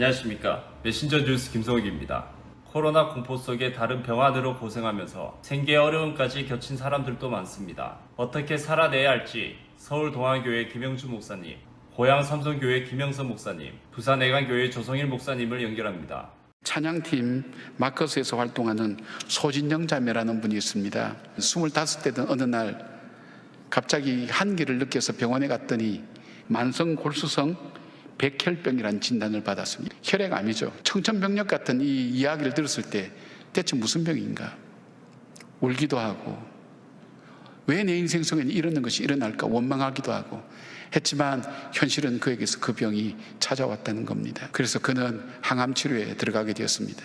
안녕하십니까. 메신저 뉴스 김성욱입니다. 코로나 공포 속에 다른 병환으로 고생하면서 생계의 어려움까지 겹친 사람들도 많습니다. 어떻게 살아내야 할지 서울동안교회 김영주 목사님, 고양 삼성교회 김영선 목사님, 부산 애간교회 조성일 목사님을 연결합니다. 찬양팀 마커스에서 활동하는 소진영 자매라는 분이 있습니다. 25대 된 어느 날 갑자기 한기를 느껴서 병원에 갔더니 만성 골수성 백혈병이라는 진단을 받았습니다. 혈액암이죠. 청천벽력 같은 이 이야기를 들었을 때 대체 무슨 병인가? 울기도 하고 왜 내 인생 속에는 이런 것이 일어날까 원망하기도 하고 했지만 현실은 그에게서 그 병이 찾아왔다는 겁니다. 그래서 그는 항암 치료에 들어가게 되었습니다.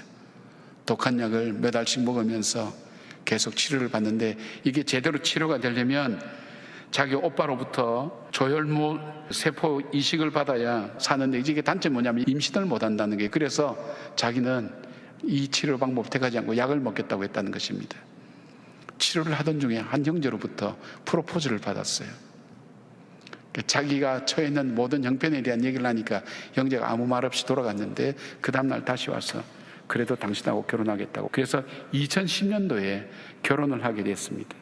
독한 약을 몇 알씩 먹으면서 계속 치료를 받는데 이게 제대로 치료가 되려면 자기 오빠로부터 조혈모 세포 이식을 받아야 사는데 이게 단점이 뭐냐면 임신을 못 한다는 게, 그래서 자기는 이 치료 방법을 택하지 않고 약을 먹겠다고 했다는 것입니다. 치료를 하던 중에 한 형제로부터 프로포즈를 받았어요. 자기가 처해 있는 모든 형편에 대한 얘기를 하니까 형제가 아무 말 없이 돌아갔는데 그 다음날 다시 와서 그래도 당신하고 결혼하겠다고, 그래서 2010년도에 결혼을 하게 됐습니다.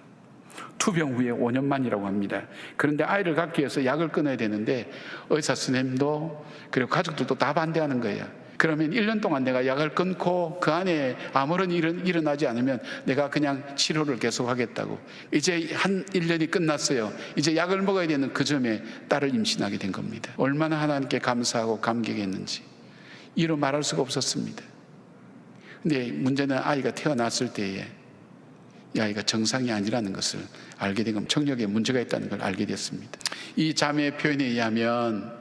투병 후에 5년 만이라고 합니다. 그런데 아이를 갖기 위해서 약을 끊어야 되는데 의사 선생님도 그리고 가족들도 다 반대하는 거예요. 그러면 1년 동안 내가 약을 끊고 그 안에 아무런 일은 일어나지 않으면 내가 그냥 치료를 계속 하겠다고. 이제 한 1년이 끝났어요. 이제 약을 먹어야 되는 그 점에 딸을 임신하게 된 겁니다. 얼마나 하나님께 감사하고 감격했는지 이루 말할 수가 없었습니다. 근데 문제는 아이가 태어났을 때에 이 아이가 정상이 아니라는 것을 알게 된 겁니다. 청력에 문제가 있다는 걸 알게 됐습니다. 이 자매의 표현에 의하면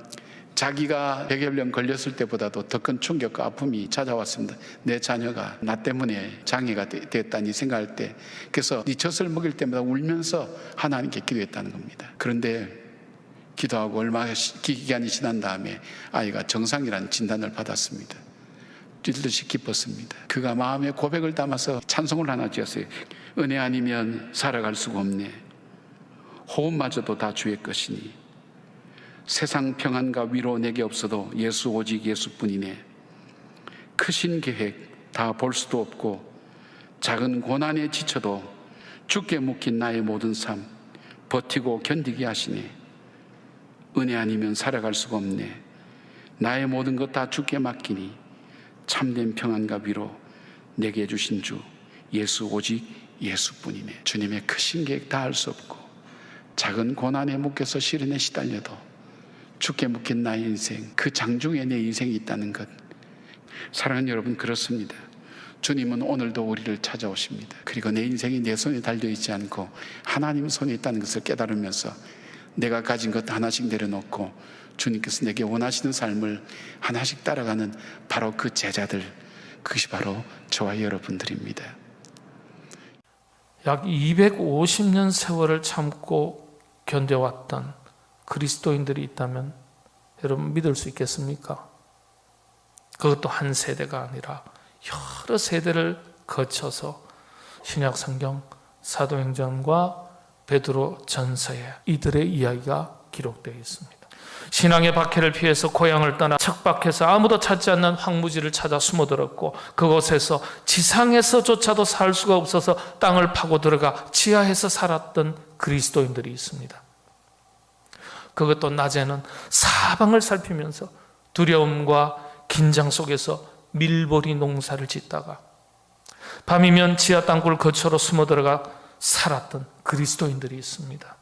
자기가 백혈병 걸렸을 때보다도 더 큰 충격과 아픔이 찾아왔습니다. 내 자녀가 나 때문에 장애가 됐다니 생각할 때, 그래서 네 젖을 먹일 때마다 울면서 하나님께 기도했다는 겁니다. 그런데 기도하고 얼마 기간이 지난 다음에 아이가 정상이라는 진단을 받았습니다. 찔듯이 기뻤습니다. 그가 마음의 고백을 담아서 찬송을 하나 지었어요. 은혜 아니면 살아갈 수가 없네. 호흡마저도 다 주의 것이니 세상 평안과 위로 내게 없어도 예수 오직 예수뿐이네. 크신 계획 다 볼 수도 없고 작은 고난에 지쳐도 주께 묶인 나의 모든 삶 버티고 견디게 하시네. 은혜 아니면 살아갈 수가 없네. 나의 모든 것 다 주께 맡기니 참된 평안과 위로 내게 주신 주 예수 오직 예수뿐이네. 주님의 크신 계획 다 알 수 없고 작은 고난에 묶여서 시련에 시달려도 주께 묶인 나의 인생, 그 장중에 내 인생이 있다는 것. 사랑하는 여러분, 그렇습니다. 주님은 오늘도 우리를 찾아오십니다. 그리고 내 인생이 내 손에 달려있지 않고 하나님 손에 있다는 것을 깨달으면서 내가 가진 것 하나씩 내려놓고 주님께서 내게 원하시는 삶을 하나씩 따라가는 바로 그 제자들, 그것이 바로 저와 여러분들입니다. 약 250년 세월을 참고 견뎌왔던 그리스도인들이 있다면 여러분 믿을 수 있겠습니까? 그것도 한 세대가 아니라 여러 세대를 거쳐서 신약 성경 사도행전과 베드로 전서에 이들의 이야기가 기록되어 있습니다. 신앙의 박해를 피해서 고향을 떠나 척박해서 아무도 찾지 않는 황무지를 찾아 숨어들었고 그곳에서 지상에서조차도 살 수가 없어서 땅을 파고 들어가 지하에서 살았던 그리스도인들이 있습니다. 그것도 낮에는 사방을 살피면서 두려움과 긴장 속에서 밀보리 농사를 짓다가 밤이면 지하 땅굴 거처로 숨어들어가 살았던 그리스도인들이 있습니다.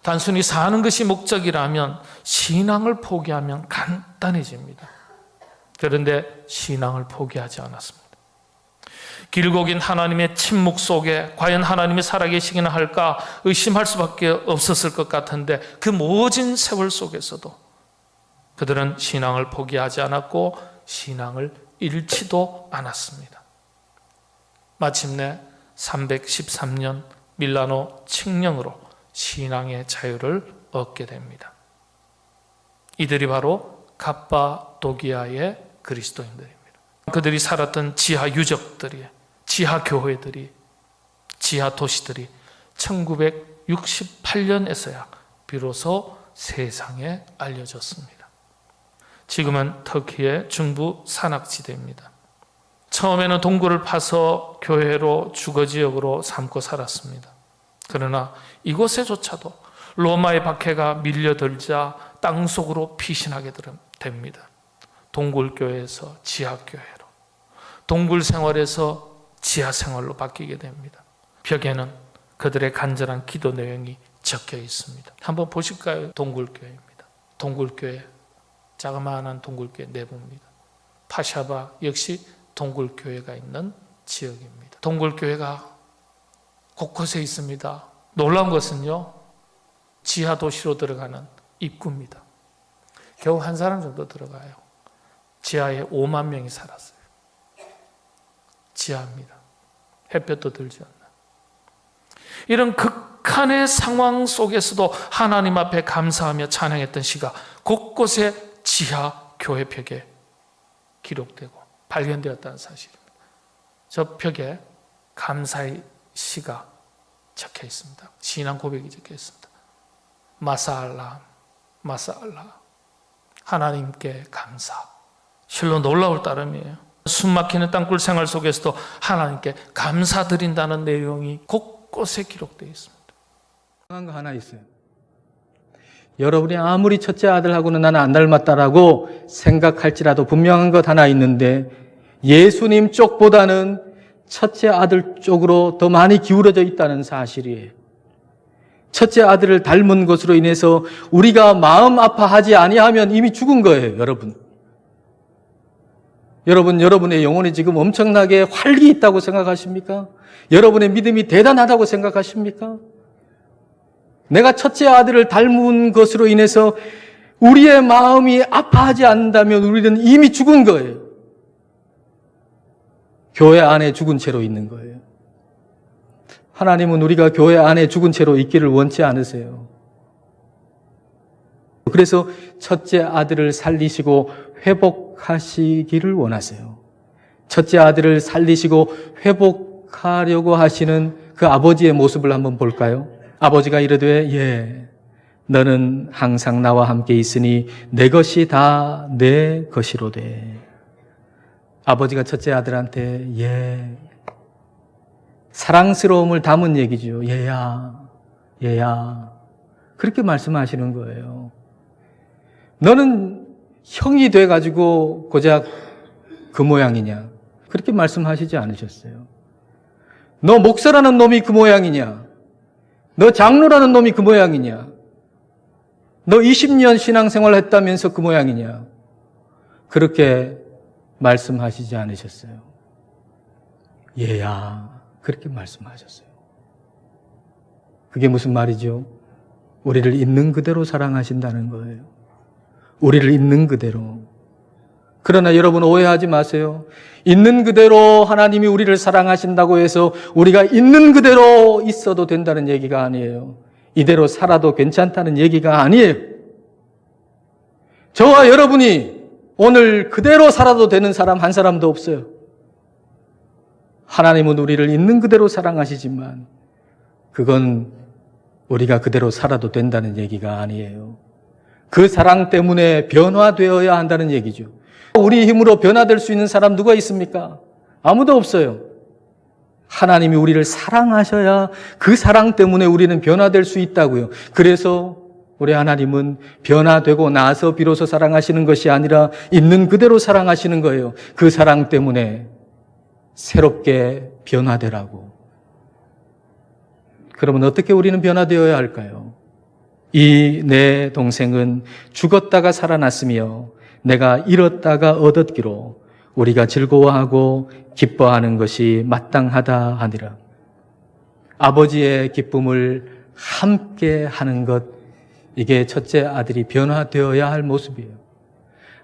단순히 사는 것이 목적이라면 신앙을 포기하면 간단해집니다. 그런데 신앙을 포기하지 않았습니다. 길고 긴 하나님의 침묵 속에 과연 하나님이 살아계시기나 할까 의심할 수밖에 없었을 것 같은데 그 모진 세월 속에서도 그들은 신앙을 포기하지 않았고 신앙을 잃지도 않았습니다. 마침내 313년 밀라노 칙령으로 신앙의 자유를 얻게 됩니다. 이들이 바로 갑바도기아의 그리스도인들입니다. 그들이 살았던 지하 유적들이, 지하 교회들이, 지하 도시들이 1968년에서야 비로소 세상에 알려졌습니다. 지금은 터키의 중부 산악지대입니다. 처음에는 동굴을 파서 교회로 주거지역으로 삼고 살았습니다. 그러나 이곳에조차도 로마의 박해가 밀려들자 땅속으로 피신하게 됩니다. 동굴교회에서 지하교회로, 동굴 생활에서 지하 생활로 바뀌게 됩니다. 벽에는 그들의 간절한 기도 내용이 적혀 있습니다. 한번 보실까요? 동굴교회입니다. 동굴교회, 자그마한 동굴교회 내부입니다. 파샤바 역시 동굴교회가 있는 지역입니다. 동굴교회가 곳곳에 있습니다. 놀라운 것은요, 지하 도시로 들어가는 입구입니다. 겨우 한 사람 정도 들어가요. 지하에 5만 명이 살았어요. 지하입니다. 햇볕도 들지 않나. 이런 극한의 상황 속에서도 하나님 앞에 감사하며 찬양했던 시가 곳곳에 지하 교회 벽에 기록되고 발견되었다는 사실입니다. 저 벽에 감사의 시가 적혀 있습니다. 신앙 고백이 적혀 있습니다. 마사알라, 마사알라. 하나님께 감사. 실로 놀라울 따름이에요. 숨막히는 땅굴 생활 속에서도 하나님께 감사드린다는 내용이 곳곳에 기록되어 있습니다. 한 거 하나 있어요. 여러분이 아무리 첫째 아들하고는 나는 안 닮았다라고 생각할지라도 분명한 것 하나 있는데, 예수님 쪽보다는 첫째 아들 쪽으로 더 많이 기울어져 있다는 사실이에요. 첫째 아들을 닮은 것으로 인해서 우리가 마음 아파하지 아니하면 이미 죽은 거예요, 여러분. 여러분의 영혼이 지금 엄청나게 활기 있다고 생각하십니까? 여러분의 믿음이 대단하다고 생각하십니까? 내가 첫째 아들을 닮은 것으로 인해서 우리의 마음이 아파하지 않는다면 우리는 이미 죽은 거예요. 교회 안에 죽은 채로 있는 거예요. 하나님은 우리가 교회 안에 죽은 채로 있기를 원치 않으세요. 그래서 첫째 아들을 살리시고 회복하시기를 원하세요. 첫째 아들을 살리시고 회복하려고 하시는 그 아버지의 모습을 한번 볼까요? 아버지가 이르되 예, 너는 항상 나와 함께 있으니 내 것이 다 내 것이로되. 아버지가 첫째 아들한테 예, 사랑스러움을 담은 얘기죠. 얘야, 얘야. 그렇게 말씀하시는 거예요. 너는 형이 돼가지고 고작 그 모양이냐? 그렇게 말씀하시지 않으셨어요. 너 목사라는 놈이 그 모양이냐? 너 장로라는 놈이 그 모양이냐? 너 20년 신앙생활 했다면서 그 모양이냐? 그렇게 말씀하시지 않으셨어요. 얘야, 그렇게 말씀하셨어요. 그게 무슨 말이죠? 우리를 있는 그대로 사랑하신다는 거예요. 우리를 있는 그대로. 그러나 여러분 오해하지 마세요. 있는 그대로 하나님이 우리를 사랑하신다고 해서 우리가 있는 그대로 있어도 된다는 얘기가 아니에요. 이대로 살아도 괜찮다는 얘기가 아니에요. 저와 여러분이 오늘 그대로 살아도 되는 사람 한 사람도 없어요. 하나님은 우리를 있는 그대로 사랑하시지만 그건 우리가 그대로 살아도 된다는 얘기가 아니에요. 그 사랑 때문에 변화되어야 한다는 얘기죠. 우리 힘으로 변화될 수 있는 사람 누가 있습니까? 아무도 없어요. 하나님이 우리를 사랑하셔야 그 사랑 때문에 우리는 변화될 수 있다고요. 그래서 우리 하나님은 변화되고 나서 비로소 사랑하시는 것이 아니라 있는 그대로 사랑하시는 거예요. 그 사랑 때문에 새롭게 변화되라고. 그러면 어떻게 우리는 변화되어야 할까요? 이 내 동생은 죽었다가 살아났으며 내가 잃었다가 얻었기로 우리가 즐거워하고 기뻐하는 것이 마땅하다 하니라. 아버지의 기쁨을 함께 하는 것, 이게 첫째 아들이 변화되어야 할 모습이에요.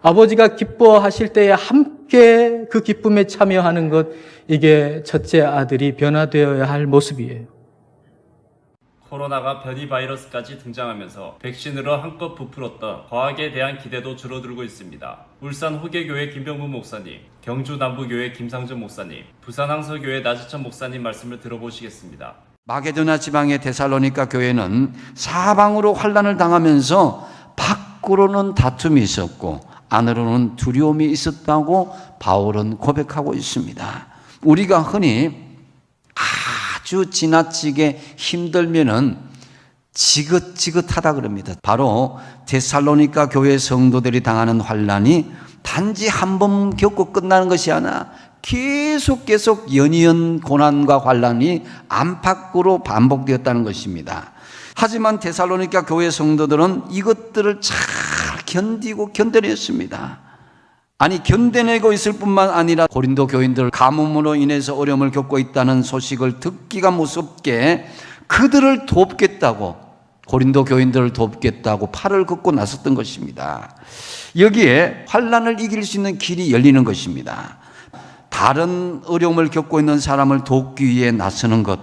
아버지가 기뻐하실 때에 함께 그 기쁨에 참여하는 것, 이게 첫째 아들이 변화되어야 할 모습이에요. 코로나가 변이 바이러스까지 등장하면서 백신으로 한껏 부풀었던 과학에 대한 기대도 줄어들고 있습니다. 울산 호계교회 김병문 목사님, 경주 남부교회 김상전 목사님, 부산 항서교회 나지천 목사님 말씀을 들어보시겠습니다. 마게도나 지방의 데살로니가 교회는 사방으로 환난을 당하면서 밖으로는 다툼이 있었고 안으로는 두려움이 있었다고 바울은 고백하고 있습니다. 우리가 흔히 아주 지나치게 힘들면은 지긋지긋하다 그럽니다. 바로 데살로니가 교회 성도들이 당하는 환난이 단지 한 번 겪고 끝나는 것이 아니라 계속 연이은 고난과 환난이 안팎으로 반복되었다는 것입니다. 하지만 데살로니가 교회 성도들은 이것들을 잘 견디고 견뎌냈습니다. 아니, 견뎌내고 있을 뿐만 아니라 고린도 교인들 가뭄으로 인해서 어려움을 겪고 있다는 소식을 듣기가 무섭게 그들을 돕겠다고, 고린도 교인들을 돕겠다고 팔을 걷고 나섰던 것입니다. 여기에 환난을 이길 수 있는 길이 열리는 것입니다. 다른 어려움을 겪고 있는 사람을 돕기 위해 나서는 것,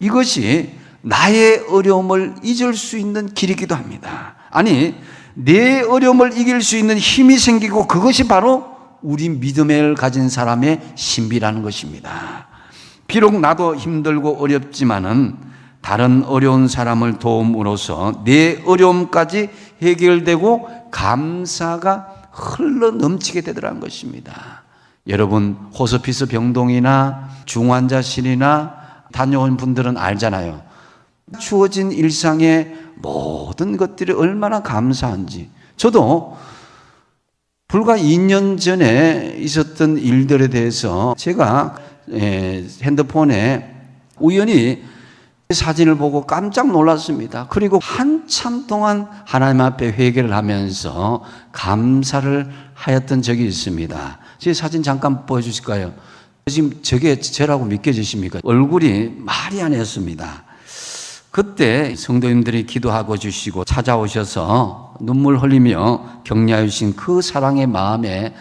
이것이 나의 어려움을 잊을 수 있는 길이기도 합니다. 아니, 내 어려움을 이길 수 있는 힘이 생기고 그것이 바로 우리 믿음을 가진 사람의 신비라는 것입니다. 비록 나도 힘들고 어렵지만은 다른 어려운 사람을 도움으로써 내 어려움까지 해결되고 감사가 흘러 넘치게 되더라는 것입니다. 여러분, 호스피스 병동이나 중환자실이나 다녀온 분들은 알잖아요. 주어진 일상의 모든 것들이 얼마나 감사한지. 저도 불과 2년 전에 있었던 일들에 대해서 제가 핸드폰에 우연히 사진을 보고 깜짝 놀랐습니다. 그리고 한참 동안 하나님 앞에 회개를 하면서 감사를 하였던 적이 있습니다. 제 사진 잠깐 보여주실까요? 지금 저게 저라고 믿겨지십니까? 얼굴이 말이 아니었습니다. 그때 성도님들이 기도하고 주시고 찾아오셔서 눈물 흘리며 격려해 주신 그 사랑의 마음에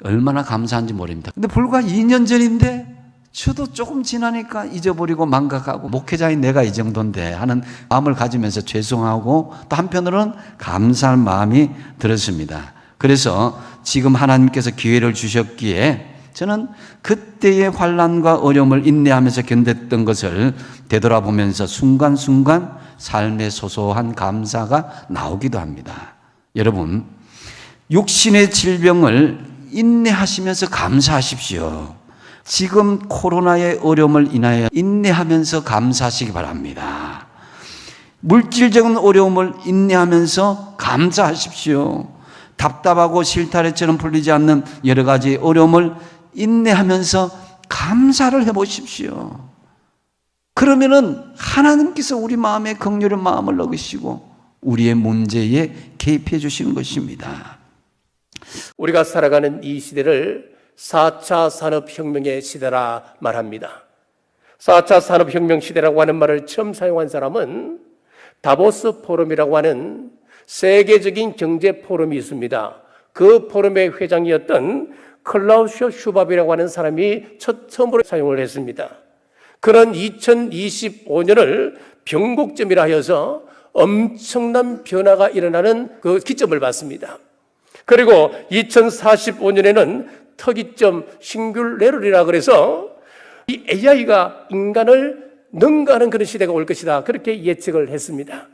얼마나 감사한지 모릅니다. 근데 불과 2년 전인데 저도 조금 지나니까 잊어버리고 망각하고 목회자인 내가 이 정도인데 하는 마음을 가지면서 죄송하고 또 한편으로는 감사한 마음이 들었습니다. 그래서 지금 하나님께서 기회를 주셨기에 저는 그때의 환난과 어려움을 인내하면서 견뎠던 것을 되돌아보면서 순간순간 삶의 소소한 감사가 나오기도 합니다. 여러분, 육신의 질병을 인내하시면서 감사하십시오. 지금 코로나의 어려움을 인하여 인내하면서 감사하시기 바랍니다. 물질적인 어려움을 인내하면서 감사하십시오. 답답하고 실타래처럼 풀리지 않는 여러 가지 어려움을 인내하면서 감사를 해보십시오. 그러면은 하나님께서 우리 마음에 긍휼한 마음을 넣으시고 우리의 문제에 개입해 주시는 것입니다. 우리가 살아가는 이 시대를 4차 산업혁명의 시대라 말합니다. 4차 산업혁명 시대라고 하는 말을 처음 사용한 사람은 다보스 포럼이라고 하는 세계적인 경제 포럼이 있습니다. 그 포럼의 회장이었던 클라우스 슈밥이라고 하는 사람이 처음으로 사용을 했습니다. 그런 2025년을 변곡점이라 하여서 엄청난 변화가 일어나는 그 기점을 봤습니다. 그리고 2045년에는 특이점 싱귤레럴이라 그래서 이 AI가 인간을 능가하는 그런 시대가 올 것이다. 그렇게 예측을 했습니다.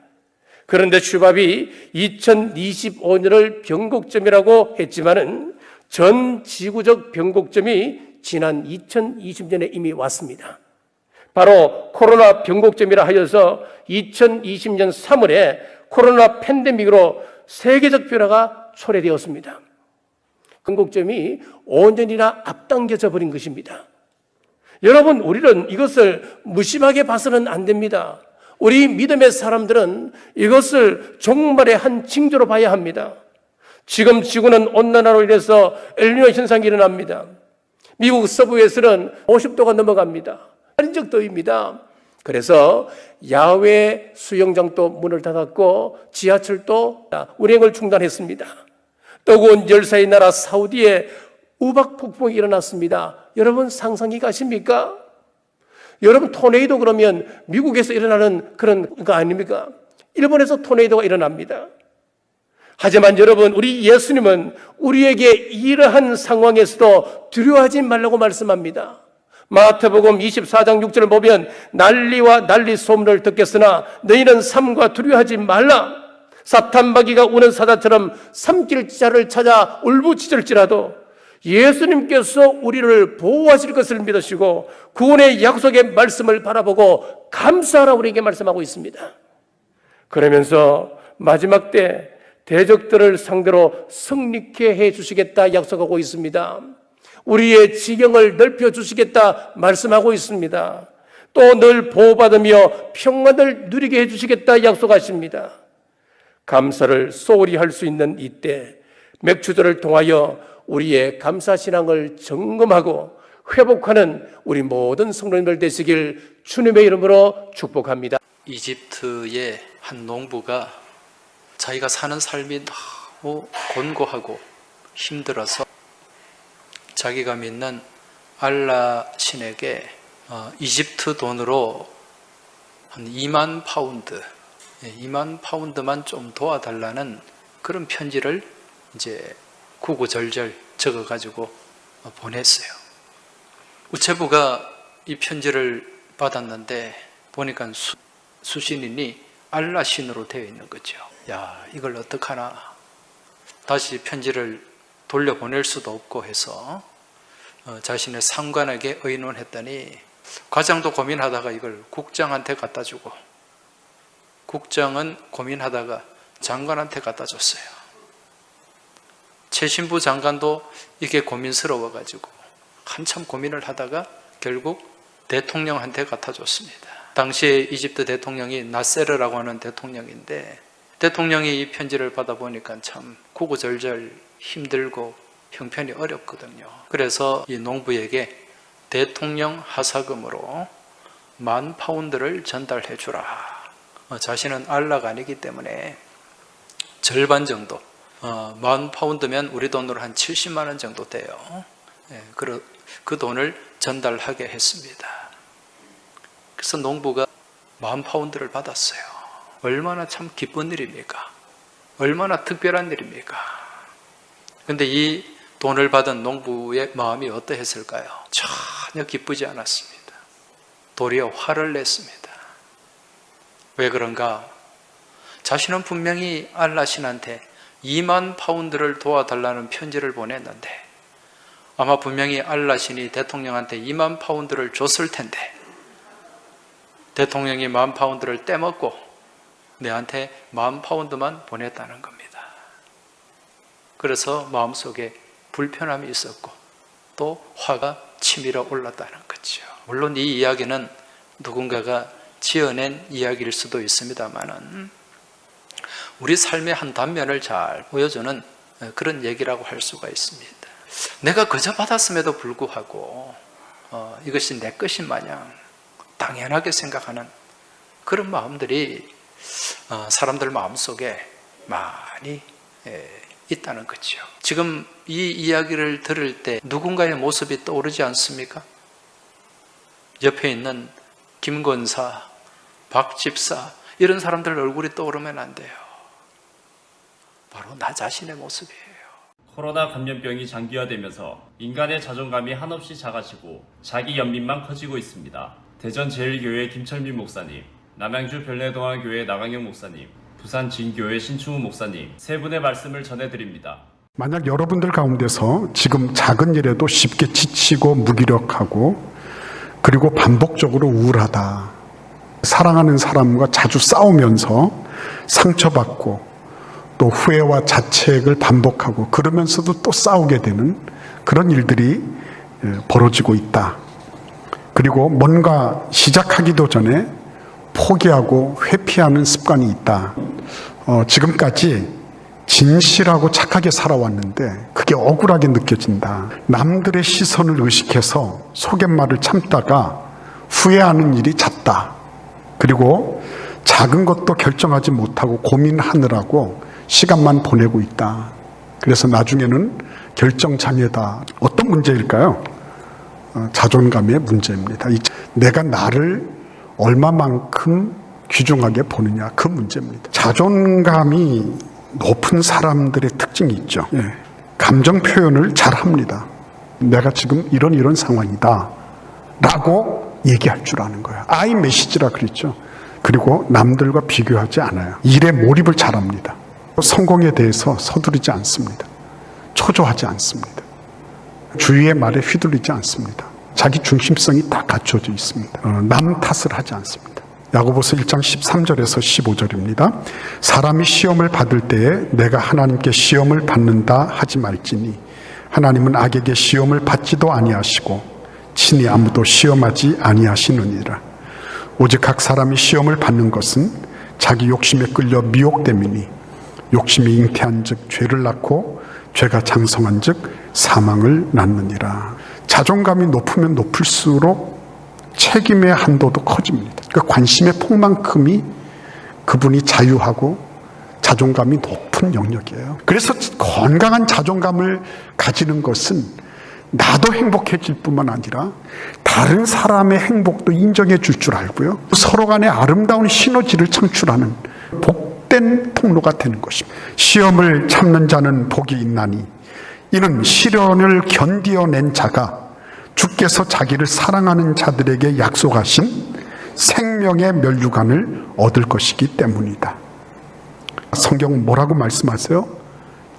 그런데 슈밥이 2025년을 변곡점이라고 했지만은 전 지구적 변곡점이 지난 2020년에 이미 왔습니다. 바로 코로나 변곡점이라 하여서 2020년 3월에 코로나 팬데믹으로 세계적 변화가 초래되었습니다. 변곡점이 5년이나 앞당겨져 버린 것입니다. 여러분, 우리는 이것을 무심하게 봐서는 안 됩니다. 우리 믿음의 사람들은 이것을 종말의 한 징조로 봐야 합니다. 지금 지구는 온난화로 인해서 엘니뇨 현상이 일어납니다. 미국 서부에서는 50도가 넘어갑니다. 한적 더위입니다. 그래서 야외 수영장도 문을 닫았고 지하철도 운행을 중단했습니다. 뜨거운 열사의 나라 사우디에 우박 폭풍이 일어났습니다. 여러분 상상이 가십니까? 여러분 토네이도 그러면 미국에서 일어나는 그런 거 아닙니까? 일본에서 토네이도가 일어납니다. 하지만 여러분, 우리 예수님은 우리에게 이러한 상황에서도 두려워하지 말라고 말씀합니다. 마태복음 24장 6절을 보면 난리와 난리 소문을 듣겠으나 너희는 삼가 두려워하지 말라. 사탄마귀가 우는 사자처럼 삼킬 자를 찾아 울부짖을지라도 예수님께서 우리를 보호하실 것을 믿으시고 구원의 약속의 말씀을 바라보고 감사하라 우리에게 말씀하고 있습니다. 그러면서 마지막 때 대적들을 상대로 승리케 해 주시겠다 약속하고 있습니다. 우리의 지경을 넓혀 주시겠다 말씀하고 있습니다. 또 늘 보호받으며 평안을 누리게 해 주시겠다 약속하십니다. 감사를 소홀히 할 수 있는 이때 맥주절을 통하여 우리의 감사신앙을 점검하고 회복하는 우리 모든 성도님들 되시길 주님의 이름으로 축복합니다. 이집트의 한 농부가 자기가 사는 삶이 너무 곤고하고 힘들어서 자기가 믿는 알라 신에게 이집트 돈으로 한 2만 파운드, 2만 파운드만 좀 도와달라는 그런 편지를 이제 구구절절 적어가지고 보냈어요. 우체부가 이 편지를 받았는데 보니까 수신인이 알라 신으로 되어 있는 거죠. 야, 이걸 어떡하나. 다시 편지를 돌려보낼 수도 없고 해서 자신의 상관에게 의논했더니 과장도 고민하다가 이걸 국장한테 갖다 주고 국장은 고민하다가 장관한테 갖다 줬어요. 최신부 장관도 이게 고민스러워가지고 한참 고민을 하다가 결국 대통령한테 갖다 줬습니다. 당시에 이집트 대통령이 나세르라고 하는 대통령인데 대통령이 이 편지를 받아보니까 참 구구절절 힘들고 형편이 어렵거든요. 그래서 이 농부에게 대통령 하사금으로 1만 파운드를 전달해 주라. 자신은 알라가 아니기 때문에 절반 정도, 1만 파운드면 우리 돈으로 한 70만 원 정도 돼요. 그 돈을 전달하게 했습니다. 그래서 농부가 1만 파운드를 받았어요. 얼마나 참 기쁜 일입니까? 얼마나 특별한 일입니까? 근데 이 돈을 받은 농부의 마음이 어떠했을까요? 전혀 기쁘지 않았습니다. 도리어 화를 냈습니다. 왜 그런가? 자신은 분명히 알라 신한테 2만 파운드를 도와달라는 편지를 보냈는데 아마 분명히 알라 신이 대통령한테 2만 파운드를 줬을 텐데 대통령이 1만 파운드를 떼먹고 내한테 1만 파운드만 보냈다는 겁니다. 그래서 마음속에 불편함이 있었고 또 화가 치밀어 올랐다는 거죠. 물론 이 이야기는 누군가가 지어낸 이야기일 수도 있습니다만은 우리 삶의 한 단면을 잘 보여주는 그런 얘기라고 할 수가 있습니다. 내가 그저 받았음에도 불구하고 이것이 내 것인 마냥 당연하게 생각하는 그런 마음들이 사람들 마음속에 많이 있다는 거죠. 지금 이 이야기를 들을 때 누군가의 모습이 떠오르지 않습니까? 옆에 있는 김권사, 박집사 이런 사람들 얼굴이 떠오르면 안 돼요. 바로 나 자신의 모습이에요. 코로나 감염병이 장기화되면서 인간의 자존감이 한없이 작아지고 자기 연민만 커지고 있습니다. 대전 제일교회 김철민 목사님, 남양주 별내동안교회 나강영 목사님, 부산 진교회 신충우 목사님 세 분의 말씀을 전해드립니다. 만약 여러분들 가운데서 지금 작은 일에도 쉽게 지치고 무기력하고 그리고 반복적으로 우울하다, 사랑하는 사람과 자주 싸우면서 상처받고 또 후회와 자책을 반복하고 그러면서도 또 싸우게 되는 그런 일들이 벌어지고 있다. 그리고 뭔가 시작하기도 전에 포기하고 회피하는 습관이 있다. 지금까지 진실하고 착하게 살아왔는데 그게 억울하게 느껴진다. 남들의 시선을 의식해서 속갯말을 참다가 후회하는 일이 잦다. 그리고 작은 것도 결정하지 못하고 고민하느라고 시간만 보내고 있다. 그래서 나중에는 결정장애다. 어떤 문제일까요? 자존감의 문제입니다. 내가 나를 얼마만큼 귀중하게 보느냐, 그 문제입니다. 자존감이 높은 사람들의 특징이 있죠. 감정 표현을 잘 합니다. 내가 지금 이런 상황이다 라고 얘기할 줄 아는 거예요. 아이 메시지라 그랬죠. 그리고 남들과 비교하지 않아요. 일에 몰입을 잘합니다. 성공에 대해서 서두르지 않습니다. 초조하지 않습니다. 주위의 말에 휘둘리지 않습니다. 자기 중심성이 다 갖춰져 있습니다. 남 탓을 하지 않습니다. 야고보서 1장 13절에서 15절입니다. 사람이 시험을 받을 때에 내가 하나님께 시험을 받는다 하지 말지니 하나님은 악에게 시험을 받지도 아니하시고 친히 아무도 시험하지 아니하시느니라. 오직 각 사람이 시험을 받는 것은 자기 욕심에 끌려 미혹됨이니 욕심이 잉태한 즉 죄를 낳고 죄가 장성한 즉 사망을 낳느니라. 자존감이 높으면 높을수록 책임의 한도도 커집니다. 그 관심의 폭만큼이 그분이 자유하고 자존감이 높은 영역이에요. 그래서 건강한 자존감을 가지는 것은 나도 행복해질 뿐만 아니라 다른 사람의 행복도 인정해 줄 줄 알고요. 서로 간에 아름다운 시너지를 창출하는 복된 통로가 되는 것입니다. 시험을 참는 자는 복이 있나니 이는 시련을 견디어낸 자가 주께서 자기를 사랑하는 자들에게 약속하신 생명의 면류관을 얻을 것이기 때문이다. 성경은 뭐라고 말씀하세요?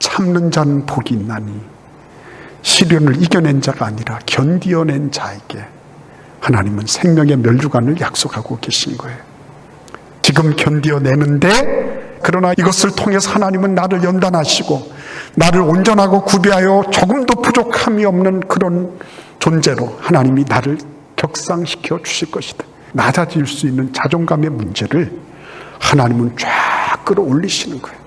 참는 자는 복이 있나니 시련을 이겨낸 자가 아니라 견디어낸 자에게 하나님은 생명의 면류관을 약속하고 계신 거예요. 지금 견디어내는데 그러나 이것을 통해서 하나님은 나를 연단하시고 나를 온전하고 구비하여 조금도 부족함이 없는 그런 존재로 하나님이 나를 격상시켜 주실 것이다. 낮아질 수 있는 자존감의 문제를 하나님은 쫙 끌어올리시는 거예요.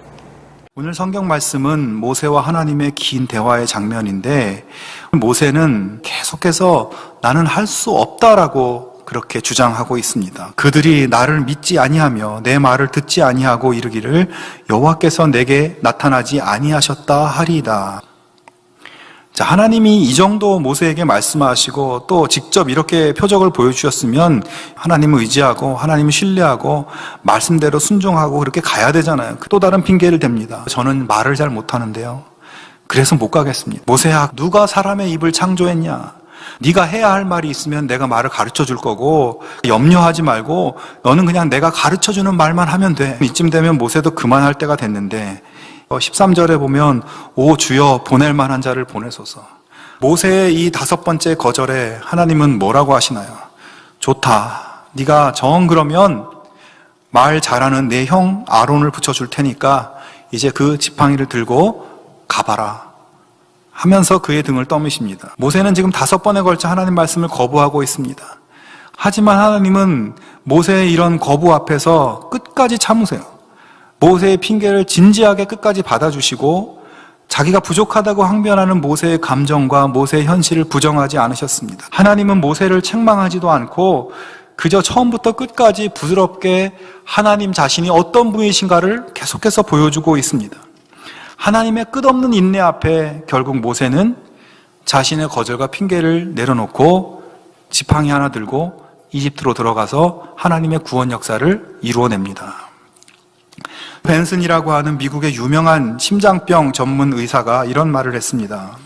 오늘 성경 말씀은 모세와 하나님의 긴 대화의 장면인데 모세는 계속해서 나는 할 수 없다라고 그렇게 주장하고 있습니다. 그들이 나를 믿지 아니하며 내 말을 듣지 아니하고 이르기를 여호와께서 내게 나타나지 아니하셨다 하리이다. 자, 하나님이 이 정도 모세에게 말씀하시고 또 직접 이렇게 표적을 보여주셨으면 하나님을 의지하고 하나님을 신뢰하고 말씀대로 순종하고 그렇게 가야 되잖아요. 또 다른 핑계를 댑니다. 저는 말을 잘 못하는데요. 그래서 못 가겠습니다. 모세야, 누가 사람의 입을 창조했냐? 네가 해야 할 말이 있으면 내가 말을 가르쳐 줄 거고 염려하지 말고 너는 그냥 내가 가르쳐 주는 말만 하면 돼. 이쯤 되면 모세도 그만할 때가 됐는데 13절에 보면 오 주여 보낼 만한 자를 보내소서. 모세의 이 5번째 거절에 하나님은 뭐라고 하시나요? 좋다. 네가 정 그러면 말 잘하는 내 형 아론을 붙여줄 테니까 이제 그 지팡이를 들고 가봐라 하면서 그의 등을 떠미십니다. 모세는 지금 5번에 걸쳐 하나님 말씀을 거부하고 있습니다. 하지만 하나님은 모세의 이런 거부 앞에서 끝까지 참으세요. 모세의 핑계를 진지하게 끝까지 받아주시고 자기가 부족하다고 항변하는 모세의 감정과 모세의 현실을 부정하지 않으셨습니다. 하나님은 모세를 책망하지도 않고 그저 처음부터 끝까지 부드럽게 하나님 자신이 어떤 분이신가를 계속해서 보여주고 있습니다. 하나님의 끝없는 인내 앞에 결국 모세는 자신의 거절과 핑계를 내려놓고 지팡이 하나 들고 이집트로 들어가서 하나님의 구원 역사를 이루어냅니다. 벤슨이라고 하는 미국의 유명한 심장병 전문 의사가 이런 말을 했습니다.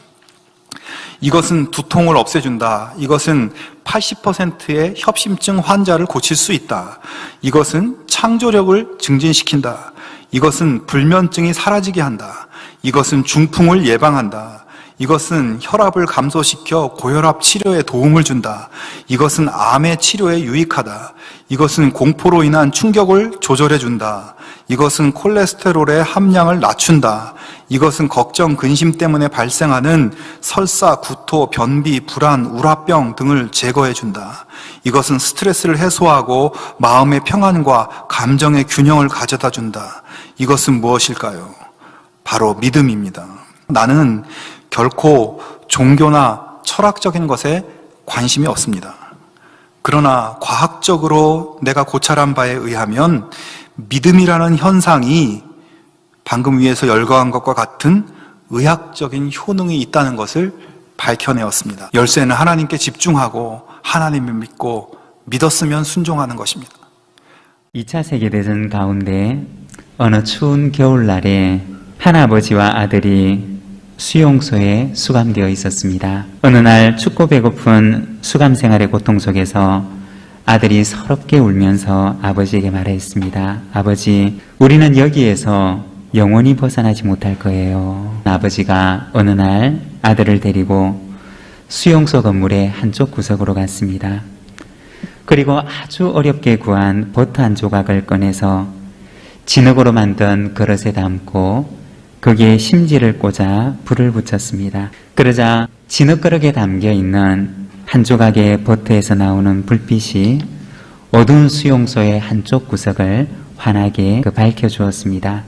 이것은 두통을 없애준다. 이것은 80%의 협심증 환자를 고칠 수 있다. 이것은 창조력을 증진시킨다. 이것은 불면증이 사라지게 한다. 이것은 중풍을 예방한다. 이것은 혈압을 감소시켜 고혈압 치료에 도움을 준다. 이것은 암의 치료에 유익하다. 이것은 공포로 인한 충격을 조절해 준다. 이것은 콜레스테롤의 함량을 낮춘다. 이것은 걱정, 근심 때문에 발생하는 설사, 구토, 변비, 불안, 우라병 등을 제거해 준다. 이것은 스트레스를 해소하고 마음의 평안과 감정의 균형을 가져다 준다. 이것은 무엇일까요? 바로 믿음입니다. 나는 결코 종교나 철학적인 것에 관심이 없습니다. 그러나 과학적으로 내가 고찰한 바에 의하면 믿음이라는 현상이 방금 위에서 열거한 것과 같은 의학적인 효능이 있다는 것을 밝혀내었습니다. 열쇠는 하나님께 집중하고 하나님을 믿고 믿었으면 순종하는 것입니다. 2차 세계대전 가운데 어느 추운 겨울날에 한아버지와 아들이 수용소에 수감되어 있었습니다. 어느 날 춥고 배고픈 수감 생활의 고통 속에서 아들이 서럽게 울면서 아버지에게 말했습니다. 아버지, 우리는 여기에서 영원히 벗어나지 못할 거예요. 아버지가 어느 날 아들을 데리고 수용소 건물의 한쪽 구석으로 갔습니다. 그리고 아주 어렵게 구한 버터 한 조각을 꺼내서 진흙으로 만든 그릇에 담고 거기에 심지를 꽂아 불을 붙였습니다. 그러자 진흙 그릇에 담겨 있는 한 조각의 버터에서 나오는 불빛이 어두운 수용소의 한쪽 구석을 환하게 밝혀주었습니다.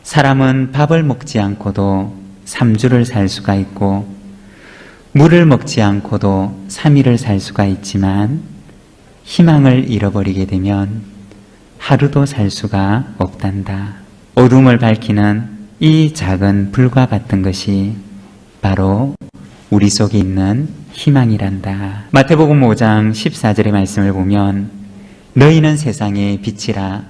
사람은 밥을 먹지 않고도 3주를 살 수가 있고 물을 먹지 않고도 3일을 살 수가 있지만 희망을 잃어버리게 되면 하루도 살 수가 없단다. 어둠을 밝히는 이 작은 불과 같은 것이 바로 우리 속에 있는 희망이란다. 마태복음 5장 14절의 말씀을 보면 너희는 세상의 빛이라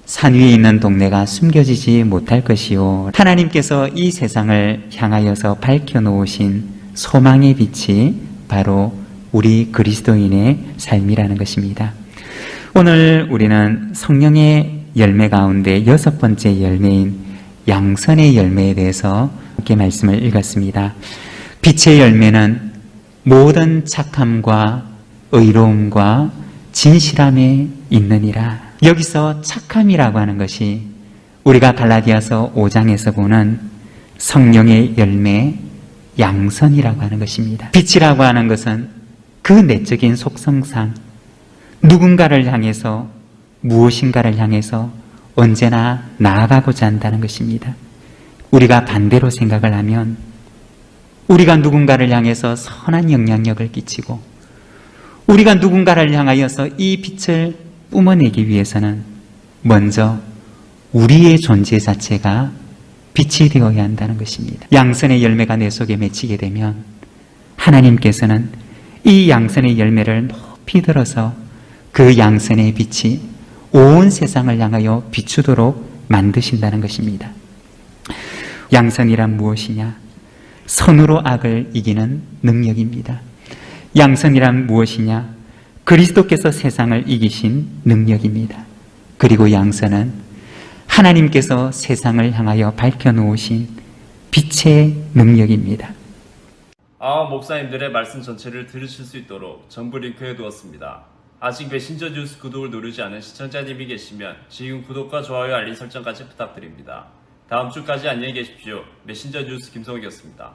산 위에 있는 동네가 숨겨지지 못할 것이요. 하나님께서 이 세상을 향하여서 밝혀놓으신 소망의 빛이 바로 우리 그리스도인의 삶이라는 것입니다. 오늘 우리는 성령의 열매 가운데 6번째 열매인 양선의 열매에 대해서 함께 말씀을 읽었습니다. 빛의 열매는 모든 착함과 의로움과 진실함에 있느니라. 여기서 착함이라고 하는 것이 우리가 갈라디아서 5장에서 보는 성령의 열매 양선이라고 하는 것입니다. 빛이라고 하는 것은 그 내적인 속성상 누군가를 향해서 무엇인가를 향해서 언제나 나아가고자 한다는 것입니다. 우리가 반대로 생각을 하면 우리가 누군가를 향해서 선한 영향력을 끼치고 우리가 누군가를 향하여서 이 빛을 뿜어내기 위해서는 먼저 우리의 존재 자체가 빛이 되어야 한다는 것입니다. 양선의 열매가 내 속에 맺히게 되면 하나님께서는 이 양선의 열매를 높이 들어서 그 양선의 빛이 온 세상을 향하여 비추도록 만드신다는 것입니다. 양선이란 무엇이냐? 선으로 악을 이기는 능력입니다. 양선이란 무엇이냐? 그리스도께서 세상을 이기신 능력입니다. 그리고 양선은 하나님께서 세상을 향하여 밝혀놓으신 빛의 능력입니다. 목사님들의 말씀 전체를 들으실 수 있도록 정보 링크해 두었습니다. 아직 메신저 뉴스 구독을 누르지 않은 시청자님이 계시면 지금 구독과 좋아요 알림 설정까지 부탁드립니다. 다음 주까지 안녕히 계십시오. 메신저 뉴스 김성욱이었습니다.